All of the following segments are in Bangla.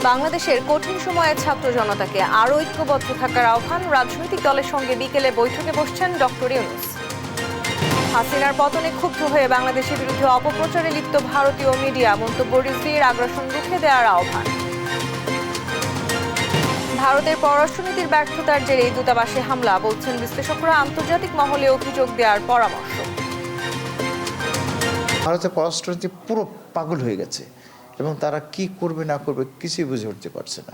বাংলাদেশের কঠিন সময়ে ছাত্র জনতাকে আরও ঐক্যবদ্ধ থাকার আহ্বান। রাজনৈতিক দলের সঙ্গে বিকেলে বৈঠকে বসছেন ডক্টর ইউনূস। হাসিনার পতনে ক্ষুব্ধ হয়ে বাংলাদেশের বিরুদ্ধে অপপ্রচারে লিপ্ত ভারতীয় মিডিয়া, মন্তব্য রিজভির আগ্রাসন রুখে দেওয়ার আহ্বান। ভারতের পররাষ্ট্রনীতির ব্যর্থতার জেরে দূতাবাসে হামলা, বলছেন বিশ্লেষকরা। আন্তর্জাতিক মহলে অভিযোগ দেওয়ার পরামর্শ। ভারতের পররাষ্ট্রনীতি পুরো পাগল হয়ে গেছে এবং তারা কি করবে না করবে কিছুই বুঝে উঠতে পারছে না।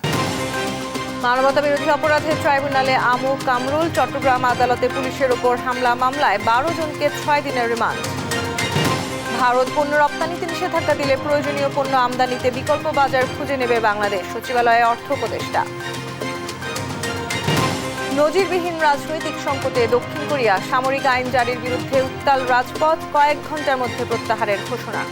মানবতা বিরোধী অপরাধের ট্রাইব্যুনালে আমু কামরুল। চট্টগ্রাম আদালতে পুলিশের ওপর হামলা মামলায় 12 জনকে 6 দিনের রিমান্ড। ভারত পণ্য রপ্তানিতে নিষেধাজ্ঞা দিলে প্রয়োজনীয় পণ্য আমদানিতে বিকল্প বাজার খুঁজে নেবে বাংলাদেশ, সচিবালয়ে অর্থ উপদেষ্টা। নজিরবিহীন রাজনৈতিক সংকটে দক্ষিণ কোরিয়া, সামরিক আইন জারির বিরুদ্ধে উত্তাল রাজপথ, কয়েক ঘন্টার মধ্যে প্রত্যাহারের ঘোষণা।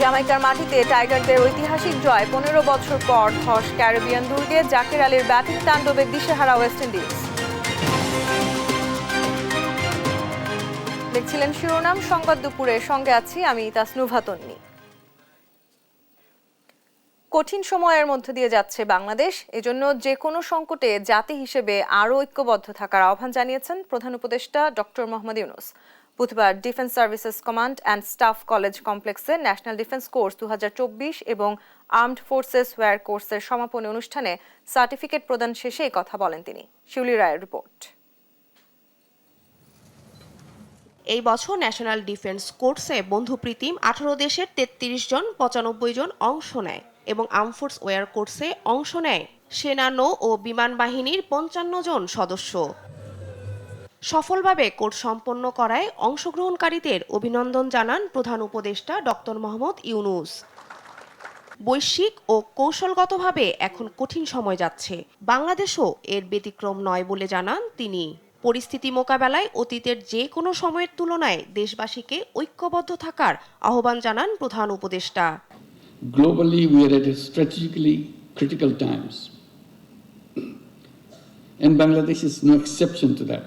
জামাইকার মাটিতে টাইগারদের ঐতিহাসিক জয়, 15 বছর পর ধস ক্যারিবিয়ান দুর্গে। জাকের আলীর ব্যাটিং তাণ্ডবে দিশেহারা ওয়েস্ট ইন্ডিজ। দেখছিলেন শিরোনাম সংবাদ দুপুরে, সঙ্গে আছি আমি তাসনুভা তন্নি। কঠিন সময়ের মধ্য দিয়ে যাচ্ছে বাংলাদেশ, এজন্য যে কোনো সংকটে জাতি হিসেবে আরও ঐক্যবদ্ধ থাকার আহ্বান জানিয়েছেন প্রধান উপদেষ্টা ডক্টর মোহাম্মদ ইউনূস। বুধবার defence services command and staff college কমপ্লেক্সে ন্যাশনাল ডিফেন্স কোর্স 2024 এবং আর্মড ফোর্সেস ওয়্যার কোর্সের সমাপনী অনুষ্ঠানে সার্টিফিকেট প্রদান শেষে এই কথা বলেন তিনি। শিউলি রায়ের রিপোর্ট। এই বছর ন্যাশনাল ডিফেন্স কোর্সে বন্ধুপ্রীতিম 18 দেশের 33 জন 95 জন অংশ নেয় এবং আর্মড ফোর্স ওয়্যার কোর্সে অংশ নেয় সেনা, নৌ ও বিমান বাহিনীর 55 জন সদস্য। সফলভাবে কোর্স সম্পন্ন করায় অংশগ্রহণকারীদের অভিনন্দন জানান প্রধান উপদেষ্টা ডক্টর মোহাম্মদ ইউনূস। বৈশ্বিক ও কৌশলগতভাবে এখন কঠিন সময় যাচ্ছে, বাংলাদেশও এর ব্যতিক্রম নয় বলে জানান তিনি। পরিস্থিতি মোকাবেলায় অতীতের যে কোনো সময়ের তুলনায় দেশবাসীকে ঐক্যবদ্ধ থাকার আহ্বান জানান প্রধান উপদেষ্টা। Globally, we are at a strategically critical times, and Bangladesh is no exception to that.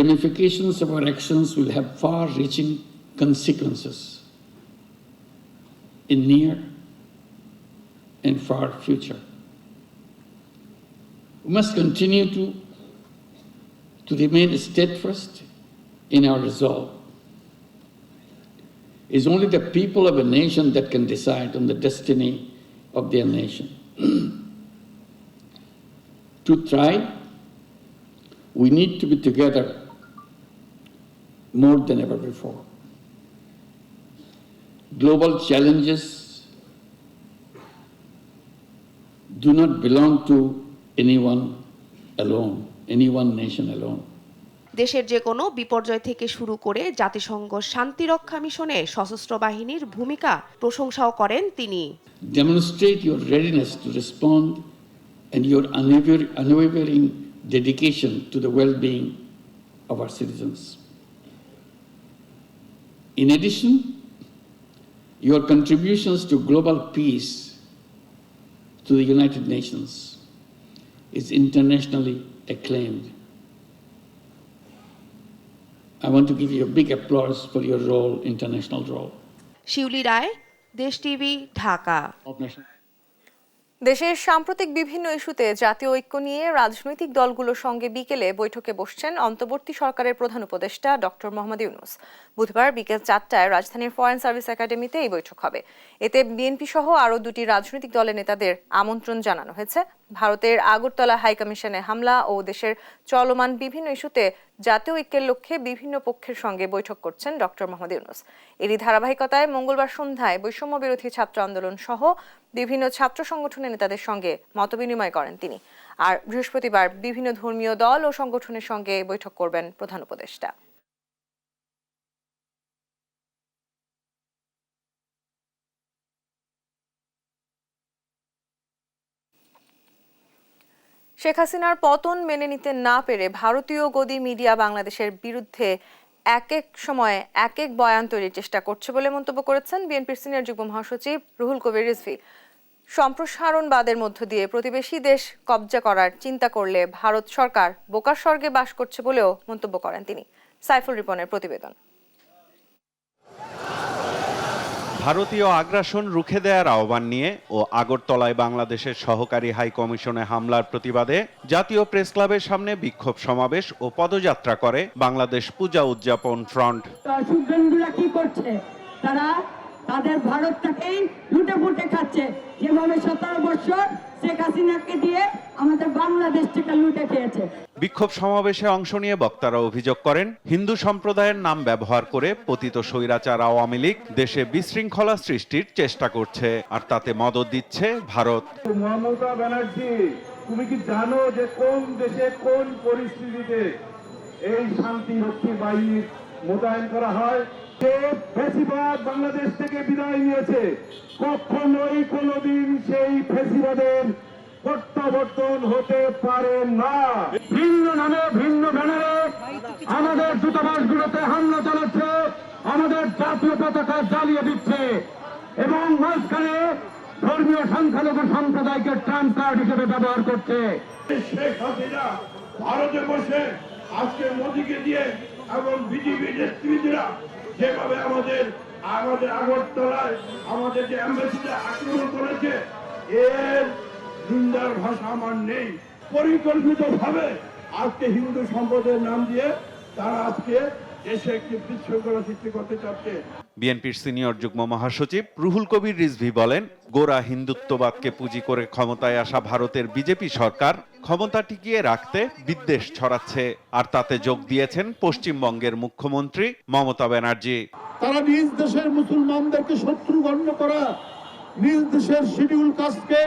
Ramifications of our actions will have far-reaching consequences in near and far future. We must continue to remain steadfast in our resolve. It's only the people of a nation that can decide on the destiny of their nation. To thrive, we need to be together more than ever before. Global challenges do not belong to anyone alone, any one nation alone. দেশের যে কোনো বিপর্যয় থেকে শুরু করে জাতিসংঘ শান্তিরক্ষা মিশনে সশস্ত্র বাহিনীর ভূমিকা প্রশংসাও করেন তিনি। Demonstrate your readiness to respond and your unwavering dedication to the well-being of our citizens. In addition, your contributions to global peace to the United Nations is internationally acclaimed. I want to give you a big applause for your role, international role. শিউলি রায়, দেশ টিভি, ঢাকা। দেশের সাম্প্রতিক বিভিন্ন ইস্যুতে জাতীয় ঐক্য নিয়ে রাজনৈতিক দলগুলোর সঙ্গে বিকেলে বৈঠকে বসছেন অন্তর্বর্তী সরকারের প্রধান উপদেষ্টা ডক্টর মোহাম্মদ ইউনূস। বুধবার বিকেল 4টায় রাজধানীর ফরেন সার্ভিস একাডেমিতে এই বৈঠক হবে। এতে বিএনপি সহ আরও দুটি রাজনৈতিক দলের নেতাদের আমন্ত্রণ জানানো হয়েছে। ভারতের আগরতলা হাইকমিশনে হামলা ও দেশের চলমান বিভিন্ন ইস্যুতে জাতীয় ঐক্যের লক্ষ্যে বিভিন্ন পক্ষের সঙ্গে বৈঠক করছেন ডক্টর মোহাম্মদ ইউনূস। এরই ধারাবাহিকতায় মঙ্গলবার সন্ধ্যায় বৈষম্য বিরোধী ছাত্র আন্দোলন সহ বিভিন্ন ছাত্র সংগঠনের নেতাদের সঙ্গে মতবিনিময় করেন তিনি। আর বৃহস্পতিবার বিভিন্ন ধর্মীয় দল ও সংগঠনের সঙ্গে বৈঠক করবেন প্রধান উপদেষ্টা। শেখ হাসিনার পতন মেনে নিতে না পেরে ভারতীয় গদি মিডিয়া বাংলাদেশের বিরুদ্ধে এক এক সময়ে এক এক বয়ান তৈরির চেষ্টা করছে বলে মন্তব্য করেছেন বিএনপির সিনিয়র যুগ্ম মহাসচিব রুহুল কবির রিজভী। সম্প্রসারণবাদের মধ্য দিয়ে প্রতিবেশী দেশ কবজা করার চিন্তা করলে ভারত সরকার বোকার স্বর্গে বাস করছে বলেও মন্তব্য করেন তিনি। সাইফুল রিপনের প্রতিবেদন। ভারতীয় আগ্রাসন রুখে দেওয়ার আহ্বান নিয়ে ও আগরতলায় বাংলাদেশের সহকারী হাই কমিশনে হামলার প্রতিবাদে জাতীয় প্রেস ক্লাবের সামনে বিক্ষোভ সমাবেশ ও পদযাত্রা করে বাংলাদেশ পূজা উদযাপন ফ্রন্ট। সুলতানগুলা কি করছে? তারা তাদের ভারতটাকেই লুটে পুটে খাচ্ছে, যেভাবে 17 বছর শেখ হাসিনাকে দিয়ে আমাদের বাংলাদেশটাকে লুটে খেয়েছে। বিক্ষোভ সমাবেশে অংশ নিয়ে বক্তারা অভিযোগ করেন, হিন্দু সম্প্রদায়ের নাম ব্যবহার করে পতিত স্বৈরাচার আওয়ামী লীগ দেশে বিশৃঙ্খলা সৃষ্টির চেষ্টা করছে, আর তাতে মদদ দিচ্ছে ভারত। মমতা ব্যানার্জি, তুমি কি জানো যে কোন দেশে কোন পরিস্থিতিতে এই শান্তিরক্ষী বাহিনী মোতায়েন করা হয়? যে ফ্যাসিবাদ বাংলাদেশ থেকে বিদায় নিয়েছে, কখনোই কোনোদিন সেই ফ্যাসিবাদের প্রত্যাবর্তন হতে পারে না। ভিন্ন নামে ভিন্ন ব্যানারে আমাদের দূতাবাসগুলোতে হামলা চালাচ্ছে, আমাদের জাতীয় পতাকা জ্বালিয়ে দিচ্ছে এবং মাঝখানে ধর্মীয় সংখ্যালঘু সম্প্রদায়কে ট্রাম্প কার্ড হিসেবে ব্যবহার করছে। শেখ হাসিনা ভারতে বসে আজকে মোদীকে দিয়ে এবং বিজেপি নেতৃত্বরা যেভাবে আমাদের আগরতলায় আমাদের যে অ্যাম্বাসিডার আক্রমণ করেছে, এর নিন্দার ভাষা আমার নেই। পরিকল্পিতভাবে আজকে হিন্দু সম্প্রদায়ের নাম দিয়ে তারা আজকে দেশে একটি বিশৃঙ্খলা সৃষ্টি করতে চাচ্ছে। বিএনপির সিনিয়র যুগ্ম মহাসচিব রুহুল কবির রিজভী বলেন, গোঁড়া হিন্দুত্ববাদকে পুঁজি করে ক্ষমতায় আসা ভারতের বিজেপি সরকার ক্ষমতা টিকিয়ে রাখতে বিদ্বেষ ছড়াচ্ছে, আর তাতে যোগ দিয়েছেন পশ্চিমবঙ্গের মুখ্যমন্ত্রী মমতা ব্যানার্জি। তারা নিজ দেশের মুসলমানদেরকে শত্রু গণ্য করা, নিজ দেশের শিডিউল কাস্টকে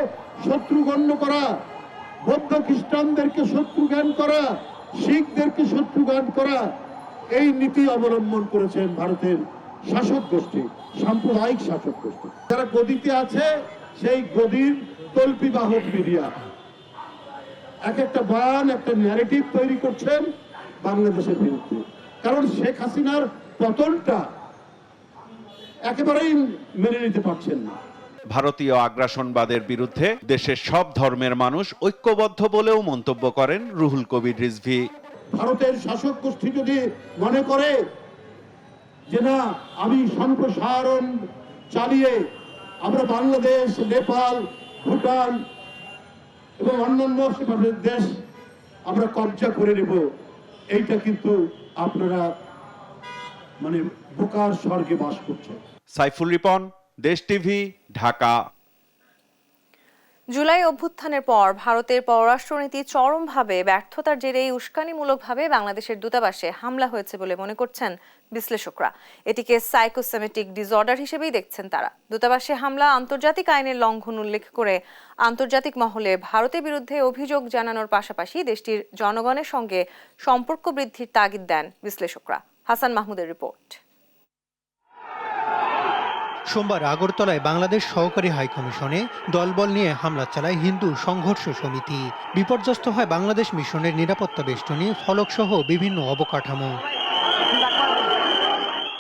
শত্রু গণ্য করা, বৌদ্ধ খ্রিস্টানদেরকে শত্রু জ্ঞান করা, শিখদেরকে শত্রু জ্ঞান করা, এই নীতি অবলম্বন করেছেন ভারতের শাসক গোষ্ঠী, সাম্প্রদায়িক শাসক গোষ্ঠী। যারা গদিতে আছে সেই গদির তল্পি বাহক মিডিয়া এক একটা বয়ান, একটা ন্যারেটিভ তৈরি করছেন বাংলাদেশের বিরুদ্ধে। কারণ শেখ হাসিনার পতনটা একেবারেই মেনে নিতে পারছেন না। ভারতীয় আগ্রাসনবাদের বিরুদ্ধে দেশের সব ধর্মের মানুষ ঐক্যবদ্ধ বলেও মন্তব্য করেন রুহুল কবির রিজভী। ভারতের শাসক গোষ্ঠী যদি মনে করে যে না, আমি সম্প্রসারণ চালিয়ে আমরা বাংলাদেশ, নেপাল, ভুটান এবং অন্যান্য দেশ আমরা কবজা করে নেব, এইটা কিন্তু আপনারা বোকার স্বর্গে বাস করছেন। সাইফুল রিপন, দেশ টিভি, ঢাকা। জুলাই অভ্যুত্থানের পর ভারতের পররাষ্ট্রনীতি চরমভাবে ব্যর্থতার জেরেই উস্কানিমূলকভাবে বাংলাদেশের দূতাবাসে হামলা হয়েছে বলে মনে করছেন বিশ্লেষকরা। এটিকে সাইকোসেমেটিক ডিসঅর্ডার হিসেবেই দেখছেন তারা। দূতাবাসে হামলা আন্তর্জাতিক আইনের লঙ্ঘন উল্লেখ করে আন্তর্জাতিক মহলে ভারতের বিরুদ্ধে অভিযোগ জানানোর পাশাপাশি দেশটির জনগণের সঙ্গে সম্পর্ক বৃদ্ধির তাগিদ দেন বিশ্লেষকরা। হাসান মাহমুদের রিপোর্ট। সোমবার আগরতলায় বাংলাদেশ সহকারী হাইকমিশনে দলবল নিয়ে হামলা চালায় হিন্দু সংঘর্ষ সমিতি। বিপর্যস্ত হয় বাংলাদেশ মিশনের নিরাপত্তা বেষ্টনী, ফলকসহ বিভিন্ন অবকাঠামো।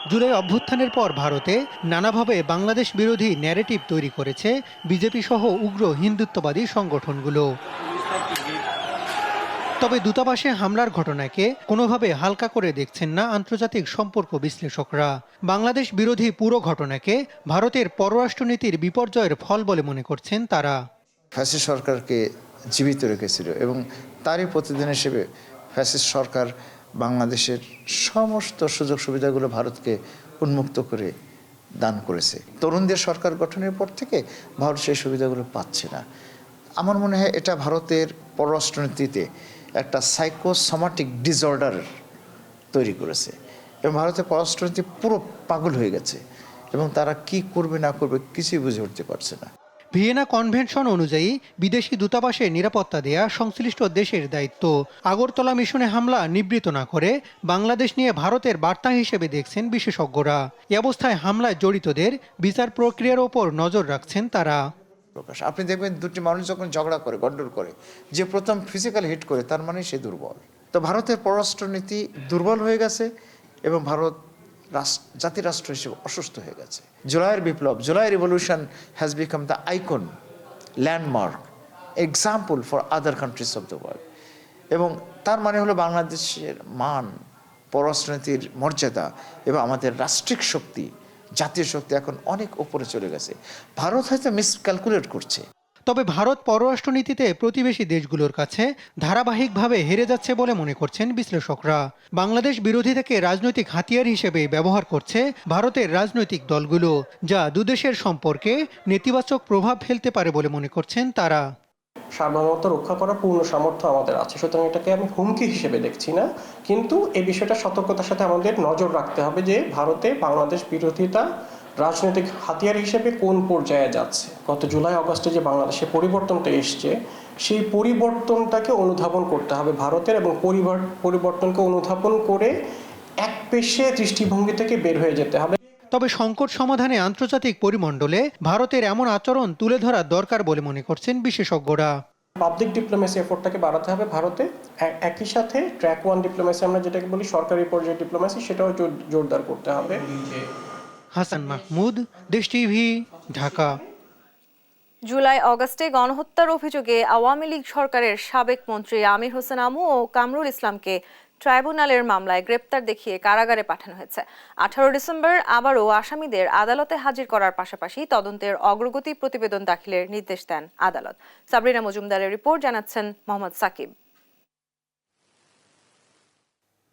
জুলাই অভ্যুত্থানের পর ভারতে নানাভাবে বাংলাদেশ বিরোধী ন্যারেটিভ তৈরি করেছে বিজেপি সহ উগ্র হিন্দুত্ববাদী সংগঠনগুলো। তবে দূতাবাসে হামলার ঘটনাকে কোনোভাবে হালকা করে দেখছেন না আন্তর্জাতিক সম্পর্ক বিশ্লেষকরা। বাংলাদেশ বিরোধী পুরো ঘটনাকে ভারতের পররাষ্ট্রনীতির বিপর্যয়ের ফল বলে মনে করছেন তারা। ফ্যাসিস্ট সরকারকে জীবিত রেখেছিল এবং তারই প্রতিদিন হিসেবে ফ্যাসিস্ট সরকার বাংলাদেশের সমস্ত সুযোগ সুবিধাগুলো ভারতকে উন্মুক্ত করে দান করেছে। তরুণদের সরকার গঠনের পর থেকে ভারত সেই সুবিধাগুলো পাচ্ছে না। আমার মনে হয় এটা ভারতের পররাষ্ট্রনীতিতে একটা সাইকোসোমাটিক ডিসঅর্ডার তৈরি করেছে এবং ভারতের পররাষ্ট্রনীতি পুরো পাগল হয়ে গেছে এবং তারা কি করবে না করবে কিছুই বুঝে উঠতে পারছে না। ভিয়েনা কনভেনশন অনুযায়ী বিদেশি দূতাবাসে নিরাপত্তা দেয়া সংশ্লিষ্ট দেশের দায়িত্ব। আগরতলা মিশনে হামলা নিবৃত না করে বাংলাদেশ নিয়ে ভারতের বার্তা হিসেবে দেখছেন বিশেষজ্ঞরা। এ অবস্থায় হামলায় জড়িতদের বিচার প্রক্রিয়ার ওপর নজর রাখছেন তারা। আপনি দেখবেন দুটি মানুষ যখন ঝগড়া করে, গন্ডগোল করে, যে প্রথম ফিজিক্যাল হিট করে তার মানে সে দুর্বল। তো ভারতের পররাষ্ট্রনীতি দুর্বল হয়ে গেছে এবং ভারত জাতিরাষ্ট্র হিসেবে অসুস্থ হয়ে গেছে। জুলাইয়ের বিপ্লব, July revolution has become the icon, landmark, example for other countries of the world. এবং তার মানে হলো বাংলাদেশের মান, পররাষ্ট্রনীতির মর্যাদা এবং আমাদের রাষ্ট্রিক শক্তি জাতীয় শক্তি এখন অনেক উপরে চলে গেছে। ভারত হয়তো মিসক্যালকুলেট করছে। তবে ভারত পররাষ্ট্রনীতিতে প্রতিবেশী দেশগুলোর কাছে ধারাবাহিকভাবে হেরে যাচ্ছে বলে মনে করছেন বিশ্লেষকরা। বাংলাদেশ বিরোধী থেকে রাজনৈতিক হাতিয়ার হিসেবে ব্যবহার করছে ভারতের রাজনৈতিক দলগুলো, যা দুদেশের সম্পর্কে নেতিবাচক প্রভাব ফেলতে পারে বলে মনে করছেন তারা। সার্বভৌমত্ব রক্ষা করার পূর্ণ সামর্থ্য আমাদের আছে, সুতরাং এটাকে আমি হুমকি হিসেবে দেখছি না, কিন্তু এই বিষয়টা সতর্কতার সাথে আমাদের নজর রাখতে হবে যে ভারতে বাংলাদেশ বিরোধিতা রাজনৈতিক হাতিয়ার হিসেবে কোন পর্যায়ে যাচ্ছে। গত জুলাই আগস্টে যে বাংলাদেশে পরিবর্তনটা এসছে, সেই পরিবর্তনটাকে অনুধাবন করতে হবে ভারতের, এবং পরিবর্তনকে অনুধাবন করে একপেশে দৃষ্টিভঙ্গি থেকে বের হয়ে যেতে হবে। তবে সংকট সমাধানে আন্তর্জাতিক পরিমণ্ডলে ভারতের এমন আচরণ তুলে ধরা দরকার বলে মনে করছেন বিশেষজ্ঞরা। পাবলিক ডিপ্লোমেসি এফোর্টটাকে বাড়াতে হবে ভারতে, একই সাথে ট্র্যাক 1 ডিপ্লোমেসি আমরা যেটাকে বলি সরকারি পর্যায়ে ডিপ্লোমেসি, সেটাও জোরদার করতে হবে। হাসান মাহমুদ, দেশ টিভি, ঢাকা। জুলাই অগাস্টে গণহত্যার অভিযোগে আওয়ামী লীগ সরকারের সাবেক মন্ত্রী আমির হোসেন আমু ও কামরুল ইসলামকে ট্রাইব্যুনালের মামলায় গ্রেপ্তার দেখিয়ে কারাগারে পাঠানো হয়েছে। 18 ডিসেম্বর আবারও আসামিদের আদালতে হাজির করার পাশাপাশি তদন্তের অগ্রগতি প্রতিবেদন দাখিলের নির্দেশ দেন আদালত। সাবরিনা মজুমদারের রিপোর্ট, জানাচ্ছেন মোহাম্মদ সাকিব।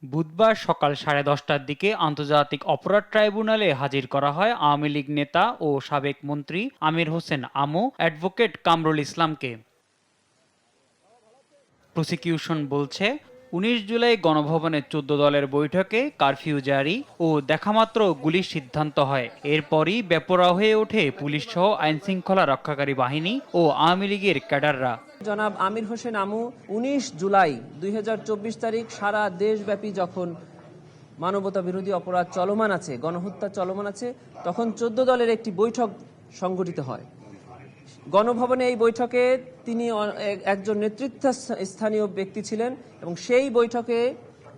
বুধবার সকাল 10:30টার দিকে আন্তর্জাতিক অপরাধ ট্রাইব্যুনালে হাজির করা হয় আওয়ামী লীগ নেতা ও সাবেক মন্ত্রী আমির হোসেন আমু, অ্যাডভোকেট কামরুল ইসলামকে। প্রসিকিউশন বলছে 19 জুলাই গণভবনের 14 দলের বৈঠকে কারফিউ জারি ও দেখামাত্র গুলির সিদ্ধান্ত হয়। এরপরই বেপরোয়া হয়ে ওঠে পুলিশ সহ আইন শৃঙ্খলা রক্ষাকারী বাহিনী ও আওয়ামী লীগের ক্যাডাররা। জনাব আমির হোসেন আমু 19 জুলাই 2024 তারিখ সারা দেশব্যাপী যখন মানবতা বিরোধী অপরাধ চলমান আছে, গণহত্যা চলমান আছে, তখন 14 দলের একটি বৈঠক সংগঠিত হয়। গণভবনে এই বৈঠকে তিনি একজন নেতৃত্বস্থানীয় ব্যক্তি ছিলেন এবং সেই বৈঠকে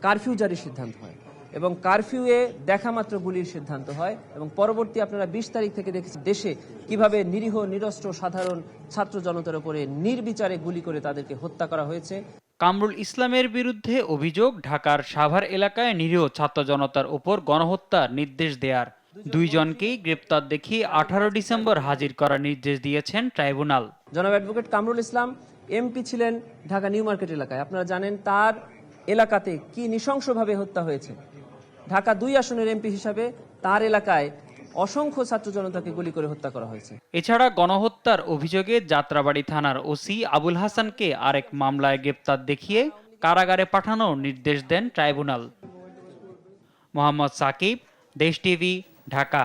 কারফিউ জারির সিদ্ধান্ত হয় এবং কারফিউয়ে দেখামাত্র গুলির সিদ্ধান্ত হয় এবং পরবর্তী আপনারা 20 তারিখ থেকে দেখেছেন দেশে কিভাবে নিরীহ নিরস্ত্র সাধারণ ছাত্র জনতার উপরে নির্বিচারে গুলি করে তাদেরকে হত্যা করা হয়েছে। কামরুল ইসলামের বিরুদ্ধে অভিযোগ ঢাকার সাভার এলাকায় নিরীহ ছাত্র জনতার উপর গণহত্যার নির্দেশ দেয়ার। দুইজনকেই গ্রেপ্তার দেখিয়ে 18 ডিসেম্বর হাজির করার নির্দেশ দিয়েছেন ট্রাইব্যুনাল। জনাব অ্যাডভোকেট কামরুল ইসলাম এমপি ছিলেন ঢাকা নিউ মার্কেট এলাকায়। আপনারা জানেন তার এলাকাতে কি নৃশংসভাবে হত্যা হয়েছে। ঢাকা 2 আসনের এমপি হিসাবে তার এলাকায় অসংখ্য ছাত্র জনতাকে গুলি করে হত্যা করা হয়েছে। এছাড়া গণহত্যার অভিযোগে যাত্রাবাড়ি থানার ওসি আবুল হাসানকে আরেক মামলায় গ্রেপ্তার দেখিয়ে কারাগারে পাঠানোর নির্দেশ দেন ট্রাইব্যুনাল। মোহাম্মদ সাকিব, দেশ টিভি, ঢাকা।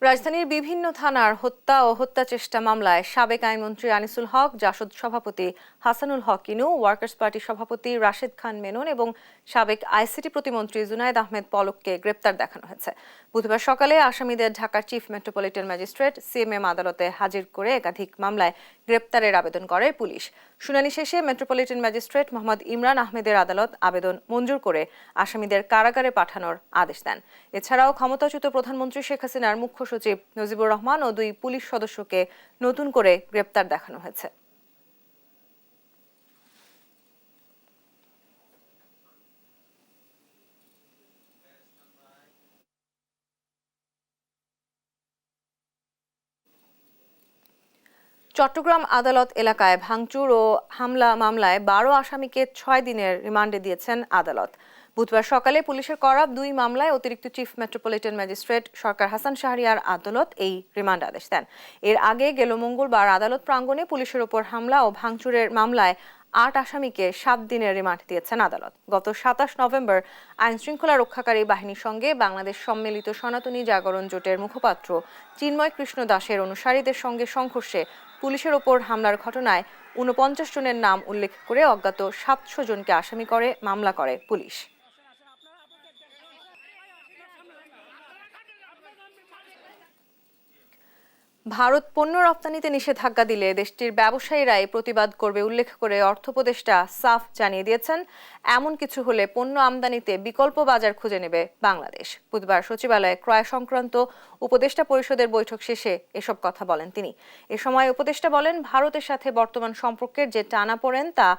রাজধানীর বিভিন্ন থানার হত্যা ও হত্যা চেষ্টা মামলায় সাবেক আইনমন্ত্রী আনিসুল হক, জাসদ সভাপতি হাসানুল হক ইনু, ওয়ার্কার্স পার্টির সভাপতি রাশেদ খান মেনন এবং সাবেক আইসিটি প্রতিমন্ত্রী জুনায়েদ আহমেদ পলককে গ্রেপ্তার দেখানো হয়েছে। বুধবার সকালে আসামিদের ঢাকার চিফ মেট্রোপলিটন ম্যাজিস্ট্রেট সিএমএম আদালতে হাজির করে একাধিক মামলায় গ্রেপ্তারের আবেদন করে পুলিশ। শুনানি শেষে মেট্রোপলিটন ম্যাজিস্ট্রেট মোহাম্মদ ইমরান আহমেদের আদালত আবেদন মঞ্জুর করে আসামিদের কারাগারে পাঠানোর আদেশ দেন। এছাড়াও ক্ষমতাচ্যুত প্রধানমন্ত্রী শেখ হাসিনার মুখ্য সচিব নজিবুর রহমান ও 2 পুলিশ সদস্যকে নতুন করে গ্রেপ্তার দেখানো হয়েছে। চট্টগ্রাম আদালত এলাকায় ভাঙচুর ও হামলা মামলায় 12 আসামিকে 6 দিনের রিমান্ডে দিয়েছেন আদালত। বুধবার সকালে পুলিশের করা 2 মামলায় অতিরিক্ত চিফ মেট্রোপলিটন ম্যাজিস্ট্রেট সরকার হাসান শাহরিয়ার আদালত এই রিমান্ড আদেশ দেন। এর আগে গেল মঙ্গলবার আদালত প্রাঙ্গণে পুলিশের ওপর হামলা ও ভাঙচুরের মামলায় 8 আসামিকে 7 দিনের রিমান্ড দিয়েছেন আদালত। গত 27 নভেম্বর আইন শৃঙ্খলা রক্ষাকারী বাহিনীর সঙ্গে বাংলাদেশ সম্মিলিত সনাতনী জাগরণ জোটের মুখপাত্র চিন্ময় কৃষ্ণ দাসের অনুসারীদের সঙ্গে সংঘর্ষে পুলিশের ওপর হামলার ঘটনায় 49 জনের নাম উল্লেখ করে অজ্ঞাত 700 জনকে আসামি করে মামলা করে পুলিশ। ভারত পণ্য রপ্তানিতে নিষেধাজ্ঞা দিলে দেশটির ব্যবসায়ীরাই প্রতিবাদ করবে উল্লেখ করে অর্থ উপদেষ্টা সাফ জানিয়ে দিয়েছেন, এমন কিছু হলে পণ্য আমদানিতে বিকল্প বাজার খুঁজে নেবে বাংলাদেশ। বুধবার সচিবালয়ে ক্রয় সংক্রান্ত উপদেষ্টা পরিষদের বৈঠক শেষে এসব কথা বলেন তিনি। এ সময় উপদেষ্টা বলেন, ভারতের সাথে বর্তমান সম্পর্কের যে টানাপোড়েন তা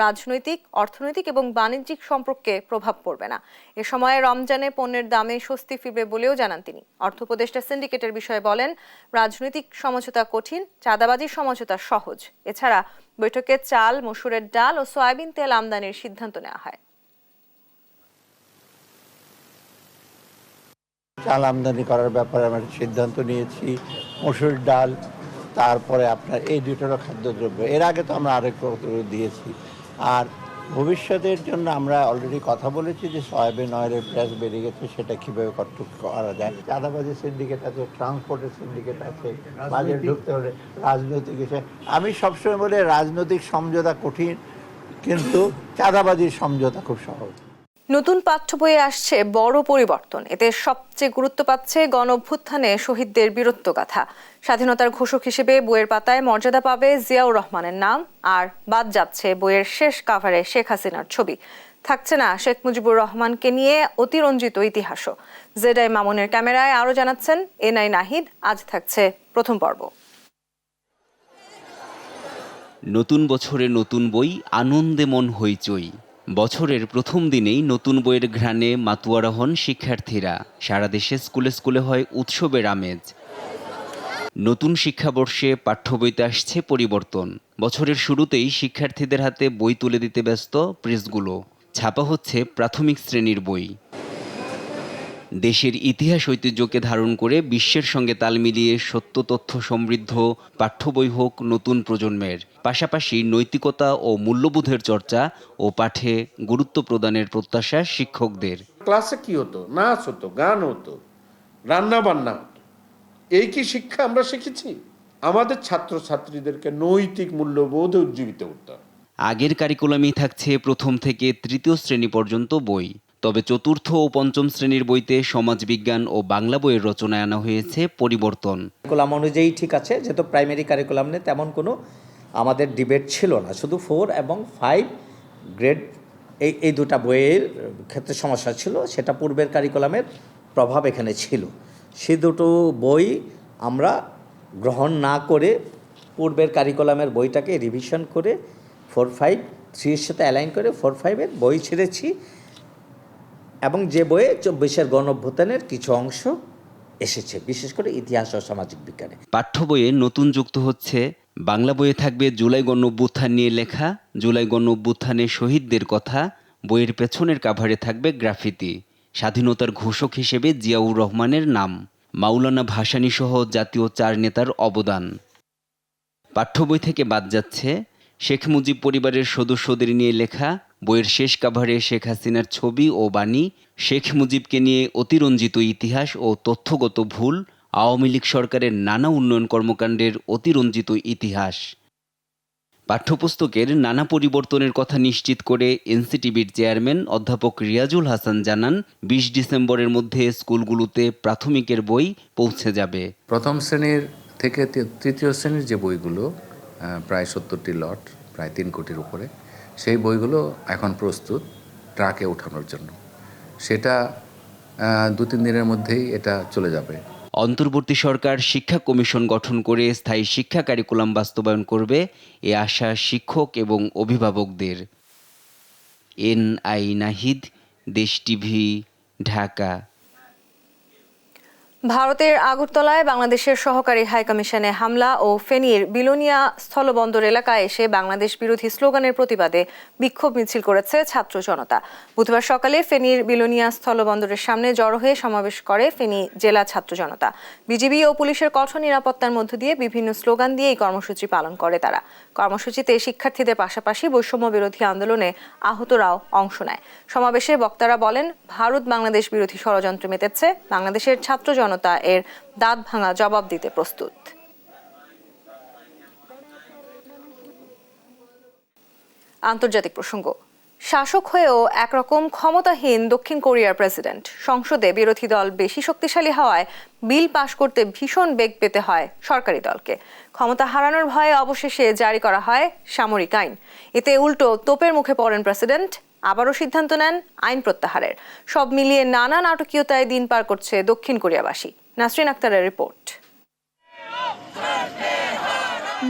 রাজনৈতিক, অর্থনৈতিক এবং বাণিজ্যিক সম্পর্কে প্রভাব পড়বে না। এ সময় রমজানে পণ্যের দামে স্বস্তি ফিরবে বলেও জানান তিনি। অর্থ উপদেষ্টা সিন্ডিকেটের বিষয়ে বলেন, রাজনৈতিক সমঝোতা কঠিন, চাঁদাবাজির সমঝোতা সহজ। এছাড়া বৈঠকে চাল, মসুরের ডাল ও সয়াবিন তেল আমদানির সিদ্ধান্ত নেওয়া হয়। চাল আমদানি করার ব্যাপারে আমরা সিদ্ধান্ত নিয়েছি, মসুর ডাল, তারপরে আপনার এই দুটোরও খাদ্যদ্রব্য। এর আগে তো আমরা আরেক দিয়েছি। আর ভবিষ্যতের জন্য আমরা অলরেডি কথা বলেছি যে সয়াবিন অয়েলের প্রাইস বেড়ে গেছে, সেটা কীভাবে করা যায়। চাঁদাবাজি সিন্ডিকেট আছে, ট্রান্সপোর্টের সিন্ডিকেট আছে, বাজেট ঢুকতে হলে রাজনৈতিক বিষয়। আমি সবসময় বলি রাজনৈতিক সমঝোতা কঠিন, কিন্তু চাঁদাবাজির সমঝোতা খুব সহজ। নতুন পাঠ্য বইয়ে আসছে বড় পরিবর্তন। এতে সবচেয়ে গুরুত্ব পাচ্ছে গণঅভ্যুত্থানে শহীদদের বীরত্বগাথা। স্বাধীনতার ঘোষক হিসেবে বইয়ের পাতায় মর্যাদা পাবে জিয়াউর রহমানের নাম, আর বাদ যাচ্ছে বইয়ের শেষ কাভারে শেখ হাসিনার ছবি। থাকছে না শেখ মুজিবুর রহমানকে নিয়ে অতিরঞ্জিত ইতিহাসও। জেডাই মামুনের ক্যামেরায় আরও জানাচ্ছেন এনআই নাহিদ। আজ থাকছে প্রথম পর্ব। নতুন বছরে নতুন বই, আনন্দে মন হইচই। বছরের প্রথম দিনেই নতুন বইয়ের ঘ্রাণে মাতুয়ারা হন শিক্ষার্থীরা। সারা দেশে স্কুলে স্কুলে হয় উৎসবের আমেজ। নতুন শিক্ষাবর্ষে পাঠ্য বইতে আসছে পরিবর্তন। বছরের শুরুতেই শিক্ষার্থীদের হাতে বই তুলে দিতে ব্যস্ত প্রেসগুলো। ছাপা হচ্ছে প্রাথমিক শ্রেণীর বই। দেশের ইতিহাস ঐতিহ্যকে ধারণ করে বিশ্বের সঙ্গে তাল মিলিয়ে সত্য তথ্য সমৃদ্ধ পাঠ্য বই হোক নতুন প্রজন্মের। পাশাপাশি নৈতিকতা ও মূল্যবোধের চর্চা ও পাঠে গুরুত্ব প্রদানের প্রত্যাশা শিক্ষকদের। ক্লাসে কি হতো? নাচ হতো, গান হতো, রান্না বান্না হতো। এই কি শিক্ষা আমরা শিখেছি? আমাদের ছাত্রছাত্রীদেরকে নৈতিক মূল্যবোধে উজ্জীবিত করতে হবে। আগের কারিকুলামই থাকছে প্রথম থেকে তৃতীয় শ্রেণী পর্যন্ত বই। তবে চতুর্থ ও পঞ্চম শ্রেণীর বইতে সমাজবিজ্ঞান ও বাংলা বইয়ের রচনায় আনা হয়েছে পরিবর্তন। কারিকুলাম অনুযায়ী ঠিক আছে, যেহেতু প্রাইমারি কারিকুলাম নিয়ে তেমন কোনো আমাদের ডিবেট ছিল না। শুধু 4 এবং 5 গ্রেড এই দুটা বইয়ের ক্ষেত্রে সমস্যা ছিল, সেটা পূর্বের কারিকুলামের প্রভাব এখানে ছিল। সে দুটো বই আমরা গ্রহণ না করে পূর্বের কারিকুলামের বইটাকে রিভিশন করে 4-5-3 সাথে অ্যালাইন করে 4-5 বই ছেড়েছি, এবং যে বইয়ে 24-এর গণঅভ্যুত্থানের কিছু অংশ এসেছে, বিশেষ করে ইতিহাস ও সামাজিক বিজ্ঞানে। পাঠ্য বইয়ে নতুন যুক্ত হচ্ছে বাংলা বইয়ে থাকবে জুলাই গণঅভ্যুত্থান নিয়ে লেখা, জুলাই গণঅভ্যুত্থানে শহীদদের কথা। বইয়ের পেছনের কাভারে থাকবে গ্রাফিতি। স্বাধীনতার ঘোষক হিসেবে জিয়াউর রহমানের নাম, মাওলানা ভাসানী সহ জাতীয় 4 নেতার অবদান। পাঠ্য বই থেকে বাদ যাচ্ছে শেখ মুজিব পরিবারের সদস্যদের নিয়ে লেখা। বইয়ের শেষ কাভারে শেখ হাসিনার ছবি ও বাণী। শেখ মুজিবকে নিয়ে অতিরঞ্জিত ইতিহাস ও তথ্যগত ভুল। আওয়ামী লীগ সরকারের নানা উন্নয়ন কর্মকাণ্ডের অতিরঞ্জিত ইতিহাস। পাঠ্যপুস্তকের নানা পরিবর্তনের কথা নিশ্চিত করে এনসিটিবির চেয়ারম্যান অধ্যাপক রিয়াজুল হাসান জানান, 20 ডিসেম্বরের মধ্যে স্কুলগুলোতে প্রাথমিকের বই পৌঁছে যাবে। প্রথম শ্রেণীর থেকে তৃতীয় শ্রেণীর যে বইগুলো, প্রায় 70টি লট, প্রায় 3 কোটির উপরে, সেই বইগুলো এখন প্রস্তুত ট্রাকে ওঠানোর জন্য। সেটা 2-3 দিনের মধ্যেই এটা চলে যাবে। অন্তর্বর্তী সরকার শিক্ষা কমিশন গঠন করে স্থায়ী শিক্ষা কারিকুলাম বাস্তবায়ন করবে, এ আশা শিক্ষক এবং অভিভাবকদের। এনআই নাহিদ, দেশ টিভি, ঢাকা। ভারতের আগরতলায় বাংলাদেশের সহকারী হাইকমিশনে হামলা ও ফেনীর বিলোনিয়া স্থলবন্দর এলাকায় এসে বাংলাদেশ বিরোধী স্লোগানের প্রতিবাদে বিক্ষোভ মিছিল করেছে ছাত্র জনতা। বুধবার সকালে ফেনীর বিলোনিয়া স্থলবন্দরের সামনে জড়ো হয়ে সমাবেশ করে ফেনী জেলা ছাত্র জনতা। বিজিবি ও পুলিশের কঠোর নিরাপত্তার মধ্য দিয়ে বিভিন্ন স্লোগান দিয়ে এই কর্মসূচি পালন করে তারা। কর্মসূচিতে শিক্ষার্থীদের পাশাপাশি বৈষম্য বিরোধী আন্দোলনে আহতরাও অংশ নেয়। সমাবেশে বক্তারা বলেন, ভারত বাংলাদেশ বিরোধী ষড়যন্ত্রে মেতেছে, বাংলাদেশের ছাত্র জনতা এর দাঁত ভাঙা জবাব দিতে প্রস্তুত। আন্তর্জাতিক প্রসঙ্গ। শাসক হয়েও একরকম ক্ষমতাহীন দক্ষিণ কোরিয়ার প্রেসিডেন্ট। সংসদে বিরোধী দল বেশি শক্তিশালী হওয়ায় বিল পাশ করতে ভীষণ বেগ পেতে হয় সরকারি দলকে। ক্ষমতা হারানোর ভয়ে অবশেষে জারি করা হয় সামরিক আইন। এতে উল্টো তোপের মুখে পড়েন প্রেসিডেন্ট, আবারও সিদ্ধান্ত নেন আইন প্রত্যাহারের। সব মিলিয়ে নানা নাটকীয়তায় দিন পার করছে দক্ষিণ কোরিয়াবাসী। নাসরিন আক্তারের রিপোর্ট।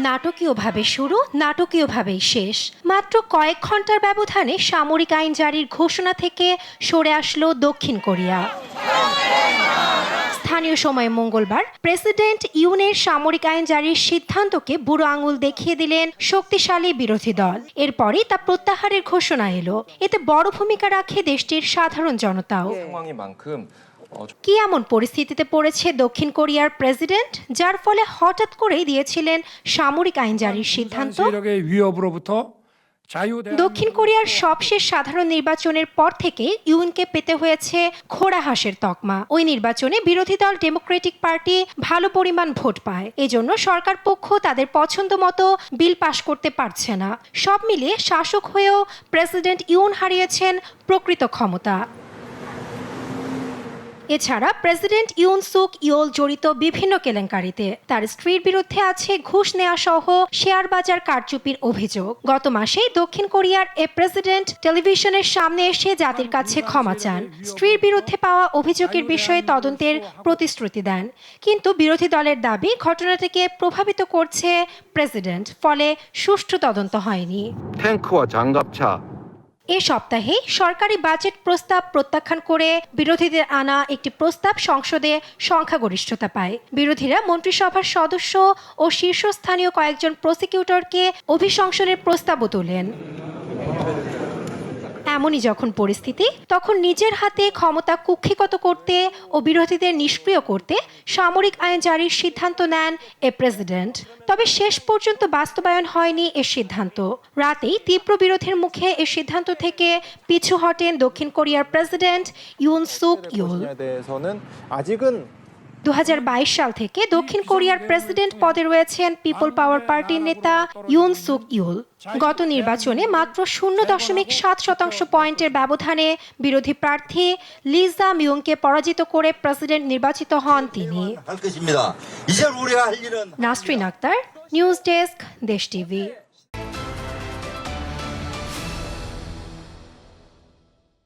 নাটকীয়ভাবে শুরু, নাটকীয়ভাবেই শেষ। মাত্র কয়েক ঘন্টার ব্যবধানে সামরিক আইন জারির ঘোষণা থেকে সরে আসলো দক্ষিণ কোরিয়া। স্থানীয় সময় মঙ্গলবার প্রেসিডেন্ট ইউনের সামরিক আইন জারির সিদ্ধান্তকে বুড়ো আঙুল দেখিয়ে দিলেন শক্তিশালী বিরোধী দল। এরপরই তা প্রত্যাহারের ঘোষণা এলো। এতে বড় ভূমিকা রাখে দেশটির সাধারণ জনতাও। কি এমন পরিস্থিতিতে পড়েছে দক্ষিণ কোরিয়ার প্রেসিডেন্ট, যার ফলে হঠাৎ করেই দিয়েছিলেন সামরিক আইন জারির সিদ্ধান্ত? দক্ষিণ কোরিয়ার সবশেষ সাধারণ নির্বাচনের পর থেকে ইউনকে পেতে হয়েছে খোড়া হাঁসের তকমা। ওই নির্বাচনে বিরোধী দল ডেমোক্রেটিক পার্টি ভালো পরিমাণ ভোট পায়। এজন্য সরকার পক্ষ তাদের পছন্দ মতো বিল পাশ করতে পারছে না। সব মিলিয়ে শাসক হয়েও প্রেসিডেন্ট ইউন হারিয়েছেন প্রকৃত ক্ষমতা। এছাড়া প্রেসিডেন্ট ইউন সুক ইয়োল জড়িত বিভিন্ন কেলেঙ্কারিতে। তার স্ত্রীর বিরুদ্ধে আছে ঘুষ নেওয়া সহ শেয়ার বাজার কারচুপির অভিযোগ। গত মাসেই দক্ষিণ কোরিয়ার এ প্রেসিডেন্ট টেলিভিশনের সামনে এসে জাতির কাছে ক্ষমা চান। স্ত্রীর বিরুদ্ধে পাওয়া অভিযোগের বিষয়ে তদন্তের প্রতিশ্রুতি দেন। কিন্তু বিরোধী দলের দাবি ঘটনাটিকে প্রভাবিত করছে প্রেসিডেন্ট, ফলে সুষ্ঠু তদন্ত হয়নি। এ সপ্তাহে সরকারি বাজেট প্রস্তাব প্রত্যাখ্যান করে বিরোধীদের আনা একটি প্রস্তাব সংসদে সংখ্যাগরিষ্ঠতা পায়। বিরোধীরা মন্ত্রিসভার সদস্য ও শীর্ষস্থানীয় কয়েকজন প্রসিকিউটরকে অভিশংসনের প্রস্তাবও তোলেন। এমনই যখন পরিস্থিতি, তখন নিজের হাতে ক্ষমতা কুক্ষিগত করতে ও বিরোধীদের নিষ্ক্রিয় করতে সামরিক আইন জারির সিদ্ধান্ত নেন এ প্রেসিডেন্ট। তবে শেষ পর্যন্ত বাস্তবায়ন হয়নি এ সিদ্ধান্ত। রাতেই তীব্র বিরোধের মুখে এ সিদ্ধান্ত থেকে পিছু হটেন দক্ষিণ কোরিয়ার প্রেসিডেন্ট ইউন সুক ইয়োল। 2022 সাল থেকে দক্ষিণ কোরিয়ার প্রেসিডেন্ট পদে রয়েছেন পিপল পাওয়ার পার্টির নেতা ইউন সুক ইয়োল। গত নির্বাচনে মাত্র 0.7% পয়েন্টের ব্যবধানে বিরোধী প্রার্থী লি জা মিয়ংকে পরাজিত করে প্রেসিডেন্ট নির্বাচিত হন তিনি। নাসরিন আক্তার, নিউজ ডেস্ক, দেশ টিভি।